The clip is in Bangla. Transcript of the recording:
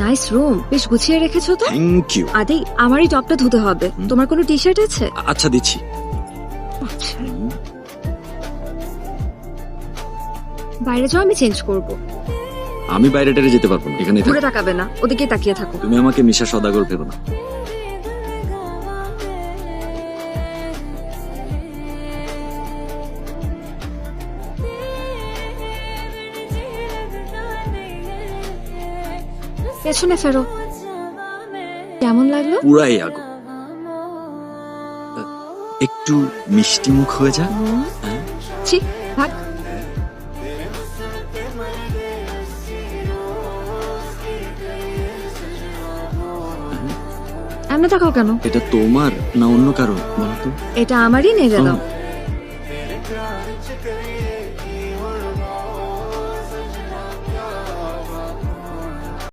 নাইস রুম, বেশ গুছিয়ে রেখেছো তো। Thank you. আদি, আমারই টপটা ধুতে হবে। তোমার কোনো টি শার্ট আছে? আচ্ছা দিচ্ছি। বাইরে যাও, আমি চেঞ্জ করব। আমি বাইরে টাইরে যেতে পারবো না, এখানেই ঘুরে থাকো। তাকাবে না, ওদিকে তাকিয়ে থাকো। তুমি আমাকে মিশা সদাগর ভেবো না। পেছনে ফেরো। কেমন লাগলো? পুরাই আগো। একটু মিষ্টি মুখ হয়ে যা। হ্যাঁ? ছি, ভাগ। এমনি তাকাও কেন? এটা তোমার না অন্য কারো বলো তো? এটা আমারই, নিয়ে দাও। ও।